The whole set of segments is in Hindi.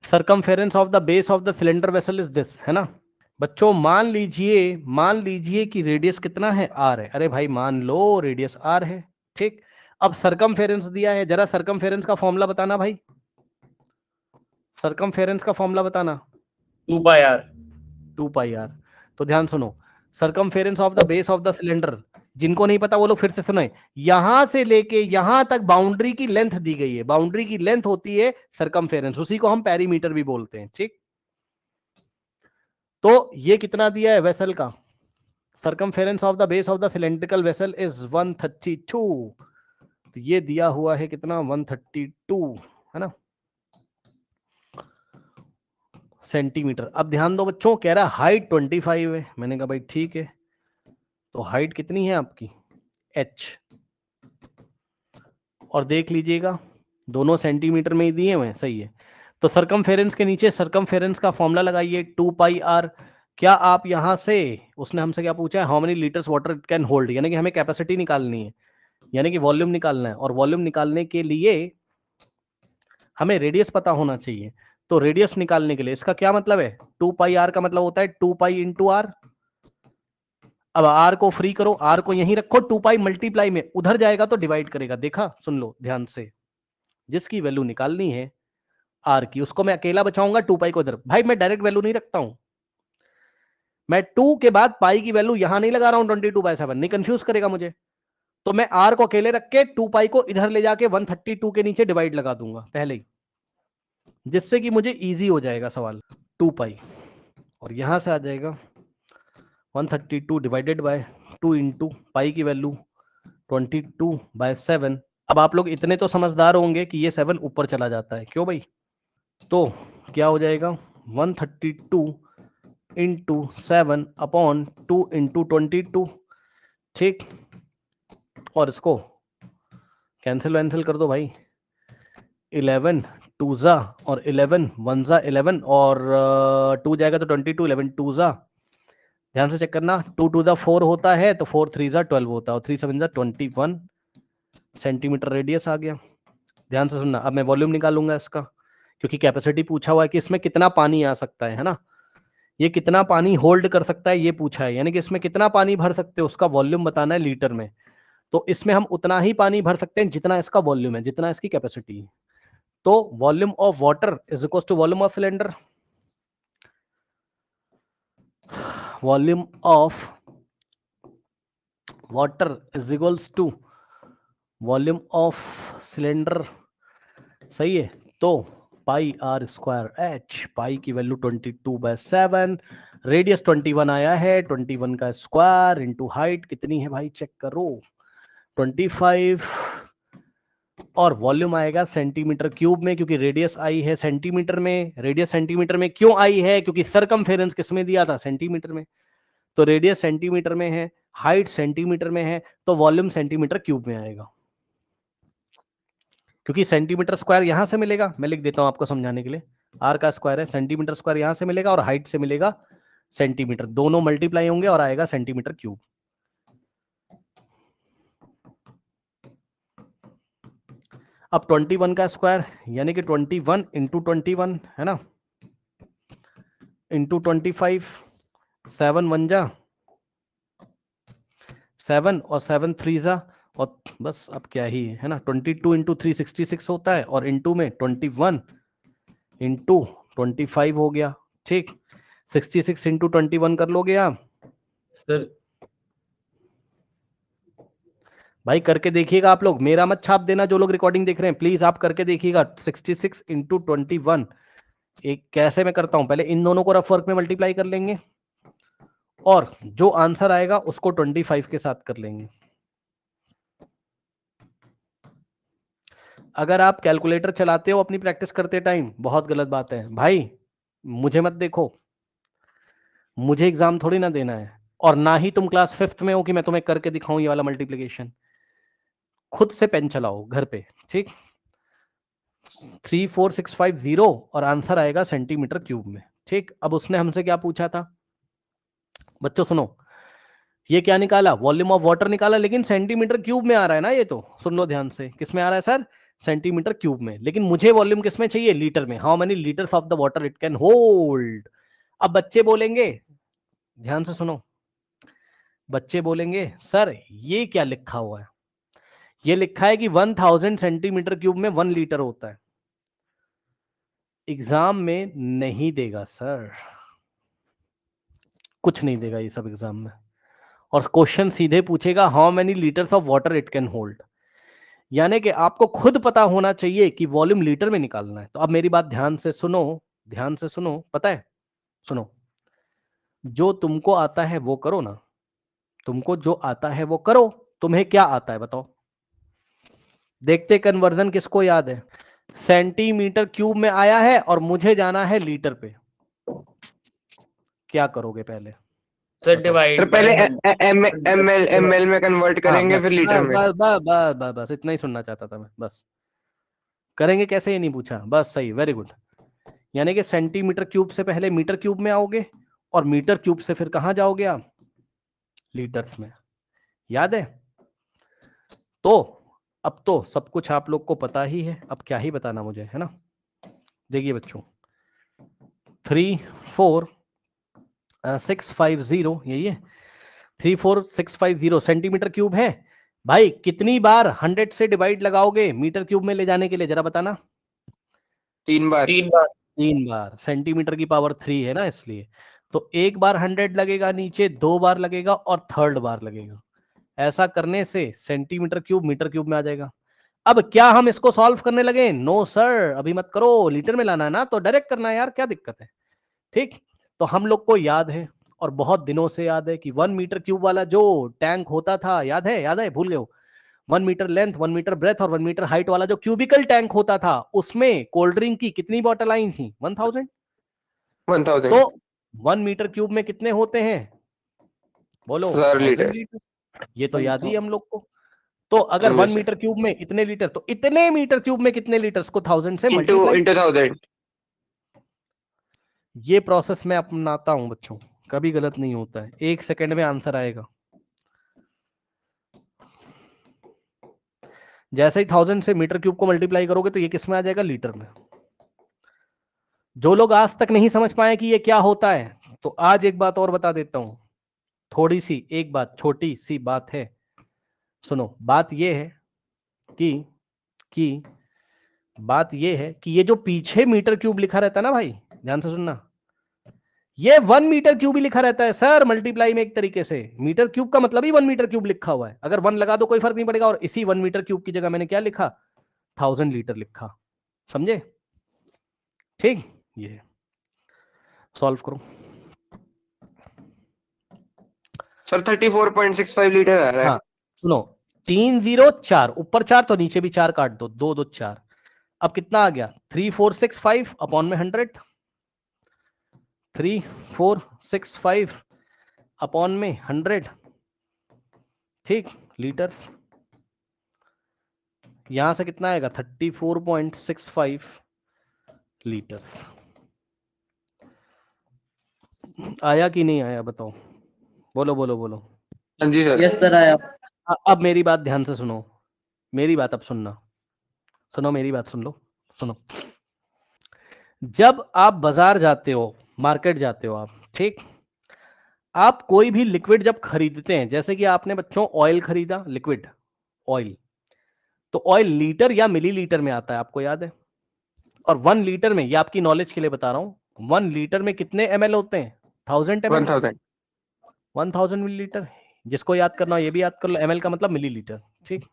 Circumference of the base of the cylinder vessel is this, है ना बच्चों। मान लीजिए कि रेडियस कितना है, आर है। अरे भाई मान लो रेडियस आर है, ठीक। अब सर्कमफेरेंस दिया है, जरा सर्कमफेरेंस का फॉर्मूला बताना भाई, सर्कमफेरेंस का फॉर्मूला बताना। 2 पाई आर। 2 pi are. तो ध्यान सुनो, circumference of the base of the cylinder, जिनको नहीं पता वो लोग फिर से सुने, यहां से लेके यहां तक बाउंड्री की लेंथ दी गई है, बाउंड्री की लेंथ होती है सर्कमफेरेंस, उसी को हम पेरीमीटर भी बोलते हैं, ठीक। तो ये कितना दिया है वेसल का, circumference of the base of the cylindrical vessel is 132, तो ये दिया हुआ है कितना 132, है ना सेंटीमीटर। अब ध्यान दो बच्चों, कह रहा हाइट 25 है, मैंने कहा भाई ठीक है, तो हाइट कितनी है आपकी h, और देख लीजिएगा दोनों सेंटीमीटर में ही दिए हुए हैं, सही है। तो सर्कमफेरेंस के नीचे सर्कमफेरेंस का फॉर्मूला लगाइए 2 पाई आर। क्या आप यहां से, उसने हमसे क्या पूछा है, how many litres water it can hold, यानी कि हमें कैपेसिटी निकालनी है, यानी कि वॉल्यूम निकालना है, और वॉल्यूम निकालने के लिए हमें रेडियस पता होना चाहिए। तो रेडियस निकालने के लिए इसका क्या मतलब है, 2 पाई आर का मतलब होता है 2 पाई इंटू आर। अब आर को फ्री करो, आर को यहीं रखो, 2 पाई मल्टीप्लाई में उधर जाएगा तो डिवाइड करेगा, देखा, सुन लो ध्यान से, जिसकी वैल्यू निकालनी है आर की, उसको मैं अकेला बचाऊंगा, 2 पाई को इधर। भाई मैं डायरेक्ट वैल्यू नहीं रखता हूं, मैं 2 के बाद पाई की वैल्यू यहां नहीं लगा रहा हूं 22/7, नहीं कंफ्यूज करेगा मुझे। तो मैं आर को अकेले रख के 2 पाई को इधर ले जाके 132 के नीचे डिवाइड लगा दूंगा पहले ही, जिससे कि मुझे इजी हो जाएगा सवाल। 2 पाई और यहां से आ जाएगा 132 डिवाइडेड बाय 2 इंटू पाई की वैल्यू 22/7। अब आप लोग इतने तो समझदार होंगे कि ये 7 ऊपर चला जाता है, क्यों भाई, तो क्या हो जाएगा 132 इंटू 7 अपॉन 2 इंटू 22, ठीक। और इसको कैंसिल वैंसिल कर दो भाई, 11 टू जा और 11 1 जा 11 और 2 जाएगा तो 22, 11 2 जा, ध्यान से चेक करना, 2 टू द 4 होता है तो 4 3 जा 12 होता है, और 3 7 जा 21 सेंटीमीटर रेडियस आ गया। ध्यान से सुनना, अब मैं वॉल्यूम निकालूंगा इसका, क्योंकि कैपेसिटी पूछा हुआ है कि इसमें कितना पानी आ सकता है ना, ये कितना पानी होल्ड कर सकता है ये पूछा है, यानी कि इसमें कितना पानी भर सकते हैं उसका वॉल्यूम बताना है लीटर में। तो इसमें हम उतना ही पानी भर सकते हैं जितना इसका वॉल्यूम है, जितना इसकी कैपेसिटी है। तो volume of water is equal to volume of cylinder, volume of water is equals to volume of cylinder, सही है। तो pi r square h, pi की वैल्यू 22/7, रेडियस 21 आया है, 21 का स्क्वायर इंटू हाइट कितनी है भाई चेक करो 25, और वॉल्यूम आएगा सेंटीमीटर क्यूब में, क्योंकि रेडियस आई है सेंटीमीटर में। रेडियस सेंटीमीटर में क्यों आई है, क्योंकि सरकमफेरेंस किसमें दिया था, सेंटीमीटर में। तो रेडियस सेंटीमीटर में है, हाइट सेंटीमीटर में है, तो वॉल्यूम सेंटीमीटर क्यूब में आएगा, क्योंकि सेंटीमीटर स्क्वायर यहां से मिलेगा, मैं लिख देता हूं आपको समझाने के लिए, आर का स्क्वायर है, सेंटीमीटर स्क्वायर यहां से मिलेगा और हाइट से मिलेगा सेंटीमीटर, दोनों मल्टीप्लाई होंगे और आएगा सेंटीमीटर क्यूब। अब 21 का स्क्वायर यानी कि 21 इंटू 21 है ना, इंटू 25, 7 1 जा 7 और 7 3 जा, और बस अब क्या ही है ना, 22 इंटू 366 होता है, और इंटू में 21 इंटू 25 हो गया, ठीक। 66 इंटू 21 कर लोगे आप सर भाई, करके देखिएगा आप लोग, मेरा मत छाप देना, जो लोग रिकॉर्डिंग देख रहे हैं प्लीज आप करके देखिएगा। 66 इंटू 21, एक कैसे मैं करता हूं, पहले इन दोनों को रफ वर्क में मल्टीप्लाई कर लेंगे और जो आंसर आएगा उसको 25 के साथ कर लेंगे। अगर आप कैलकुलेटर चलाते हो अपनी प्रैक्टिस करते टाइम, बहुत गलत बात है भाई, मुझे मत देखो, मुझे एग्जाम थोड़ी ना देना है, और ना ही तुम क्लास 5th में हो कि मैं तुम्हें करके दिखाऊं ये वाला मल्टीप्लिकेशन। खुद से पेन चलाओ घर पे, ठीक। 34650 और आंसर आएगा सेंटीमीटर क्यूब में, ठीक। अब उसने हमसे क्या पूछा था बच्चों, सुनो, ये क्या निकाला, वॉल्यूम ऑफ वाटर निकाला, लेकिन सेंटीमीटर क्यूब में आ रहा है ना, ये तो सुन लो ध्यान से, किस में आ रहा है सर, सेंटीमीटर क्यूब में, लेकिन मुझे वॉल्यूम किस में चाहिए, लीटर में। How many litres of the water it can hold. अब बच्चे बोलेंगे, ध्यान से सुनो, बच्चे बोलेंगे सर ये क्या लिखा हुआ है, ये लिखा है कि 1000 सेंटीमीटर क्यूब में 1 लीटर होता है। एग्जाम में नहीं देगा सर, कुछ नहीं देगा ये सब एग्जाम में, और क्वेश्चन सीधे पूछेगा how many litres of water it can hold. यानी कि आपको खुद पता होना चाहिए कि वॉल्यूम लीटर में निकालना है। तो अब मेरी बात ध्यान से सुनो, ध्यान से सुनो, पता है, सुनो, जो तुमको आता है वो करो ना, तुमको जो आता है वो करो। तुम्हें क्या आता है बताओ, देखते कन्वर्जन किसको याद है। सेंटीमीटर क्यूब में आया है और मुझे जाना है लीटर पे, क्या करोगे पहले सर बताओ? डिवाइड सर पहले एमएल में कन्वर्ट हाँ, करेंगे बस फिर लीटर में। बस बस बस बस बस इतना ही सुनना चाहता था मैं, बस। करेंगे कैसे ये नहीं पूछा, बस सही, वेरी गुड। यानी कि सेंटीमीटर क्यूब से पहले मीटर क्यूब में आओगे और मीटर क्यूब से फिर कहां जाओगे आप, लीटर्स में, याद है। तो अब तो सब कुछ आप लोग को पता ही है, अब क्या ही बताना मुझे, है ना। देखिए बच्चों, 34650 यही है, 34650 सेंटीमीटर क्यूब है। भाई कितनी बार 100 से डिवाइड लगाओगे मीटर क्यूब में ले जाने के लिए, जरा बताना। 3 बार। 3 बार। 3 बार, सेंटीमीटर की पावर 3 है ना, इसलिए। तो एक बार 100 लगेगा नीचे, 2 बार लगेगा और थर्ड बार लगेगा। ऐसा करने से सेंटीमीटर क्यूब मीटर क्यूब में आ जाएगा। अब क्या हम इसको सॉल्व करने लगे, नो सर अभी मत करो, लीटर में लाना है ना तो डायरेक्ट करना है यार, क्या दिक्कत है। ठीक, तो हम लोग को याद है और बहुत दिनों से याद है कि 1 मीटर क्यूब वाला जो टैंक होता था, याद है, याद है, भूल गए हो। 1 मीटर लेंथ, 1 मीटर ब्रेथ और 1 मीटर हाइट वाला जो क्यूबिकल टैंक होता था, उसमें कोल्ड ड्रिंक की कितनी बॉटल आई थी, 1000। 1000। तो 1 मीटर क्यूब में कितने होते हैं, बोलो, 1000 1000 लीटर। लीटर। ये तो याद ही हम लोग को। तो अगर हाँ 1 सर। मीटर क्यूब में इतने लीटर, तो इतने मीटर क्यूब में कितने लीटर्स को 1000 से इंटू मल्टीप्लाई। 1000। ये प्रोसेस मैं अपनाता हूं बच्चों, कभी गलत नहीं होता है, 1 सेकंड में आंसर आएगा। जैसे ही 1000 से मीटर क्यूब को मल्टीप्लाई करोगे तो ये किस में आ जाएगा, लीटर में। जो लोग आज तक नहीं समझ पाए कि ये क्या होता है, तो आज एक बात और बता देता हूं, थोड़ी सी एक बात, छोटी सी बात है, सुनो। बात ये है कि बात ये है कि ये जो पीछे मीटर क्यूब लिखा रहता है ना भाई, ध्यान से सुनना, ये 1 मीटर क्यूब ही लिखा रहता है सर मल्टीप्लाई में। एक तरीके से मीटर क्यूब का मतलब ही 1 मीटर क्यूब लिखा हुआ है, अगर 1 लगा दो कोई फर्क नहीं पड़ेगा। और इसी 1 मीटर क्यूब की जगह मैंने क्या लिखा, 1000 लीटर लिखा, समझे। ठीक, ये सॉल्व करो सर 34.65 लीटर आ रहा है। हाँ सुनो, 3 0 4, ऊपर 4 तो नीचे भी 4 काट दो, 2 2 4। अब कितना आ गया, 3465 अपॉन में 100, 3465 अपॉन में 100, ठीक, लीटर। यहां से कितना आएगा, 34.65 लीटर। आया कि नहीं आया बताओ, बोलो बोलो बोलो। हाँ जी सर। यस सर आया। अब मेरी बात ध्यान से सुनो, मेरी बात अब सुनना, सुनो मेरी बात सुन लो, सुनो। जब आप बाजार जाते हो, मार्केट जाते हो आप, ठीक, आप कोई भी लिक्विड जब खरीदते हैं, जैसे कि आपने बच्चों ऑयल खरीदा, लिक्विड ऑयल, तो ऑयल लीटर या मिलीलीटर में आता है, आपको याद है। और 1 लीटर में, ये आपकी नॉलेज के लिए बता रहा हूं, 1 लीटर में कितने ml होते हैं, 1000 ml, 1000। 1000 मिलीलीटर। जिसको याद करना हो ये भी याद कर लो, ml का मतलब मिलीलीटर, ठीक।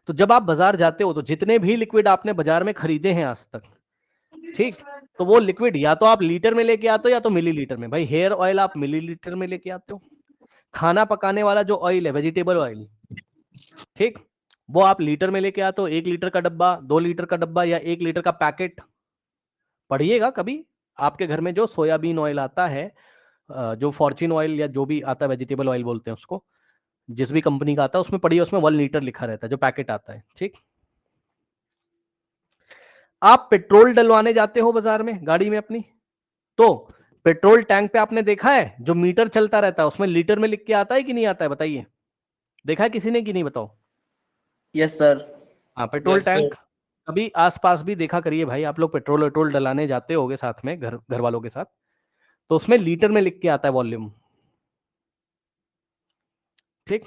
तो जब आप बाजार जाते हो तो जितने भी लिक्विड आपने बाजार में खरीदे हैं आज तक, ठीक, तो वो लिक्विड या तो आप लीटर में लेके आते हो या तो मिलीलीटर में। भाई हेयर ऑयल आप मिलीलीटर में लेके आते हो, खाना पकाने वाला जो ऑयल है, वेजिटेबल ऑयल, ठीक, वो आप लीटर में लेके आते हो, 1 लीटर का डब्बा, 2 लीटर का डब्बा या 1 लीटर का पैकेट। पढ़िएगा कभी, आपके घर में जो सोयाबीन ऑयल आता है, जो फॉर्च्यून ऑयल या जो भी आता है, वेजिटेबल ऑयल बोलते हैं उसको, जिस भी कंपनी का आता है उसमें पढ़िए, उसमें 1 लीटर लिखा रहता है जो पैकेट आता है, ठीक। आप पेट्रोल डलवाने जाते हो बाजार में गाड़ी में अपनी, तो पेट्रोल टैंक पे आपने देखा है जो मीटर चलता रहता है, उसमें लीटर में लिख के आता है कि नहीं आता है, बताइए, देखा है किसी ने कि नहीं, बताओ। Yes sir. हाँ पेट्रोल Yes, sir. टैंक कभी आसपास भी देखा करिए भाई, आप लोग पेट्रोल वेट्रोल डलाने जाते होगे साथ में घर वालों के साथ, तो उसमें लीटर में लिख के आता है वॉल्यूम। ठीक,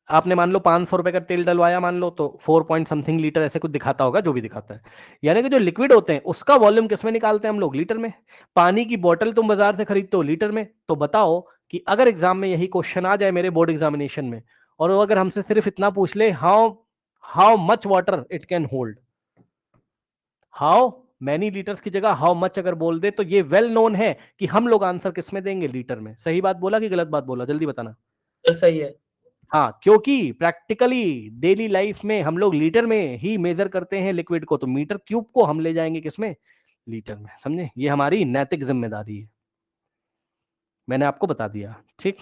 आपने मान लो 500 रुपए का तेल डलवाया मान लो, तो 4 पॉइंट समथिंग लीटर ऐसे कुछ दिखाता होगा, जो भी दिखाता है। यानी कि जो लिक्विड होते हैं उसका वॉल्यूम किसमें निकालते हैं हम लोग? लीटर में। पानी की बोतल तुम बाजार से खरीदते हो लीटर में। तो बताओ कि अगर एग्जाम में यही क्वेश्चन आ जाए मेरे बोर्ड एग्जामिनेशन में, और वो अगर हमसे सिर्फ इतना पूछ ले, how much water it can hold, how many litres की जगह हाउ मच अगर बोल दे, तो ये वेल नोन है कि हम लोग आंसर किसमें देंगे? लीटर में। सही बात बोला कि गलत बात बोला? जल्दी बताना। सर सही है। हाँ, क्योंकि प्रैक्टिकली डेली लाइफ में हम लोग लीटर में ही मेजर करते हैं लिक्विड को, तो मीटर क्यूब को हम ले जाएंगे किसमें? लीटर में। समझे? ये हमारी नैतिक जिम्मेदारी है, मैंने आपको बता दिया। ठीक।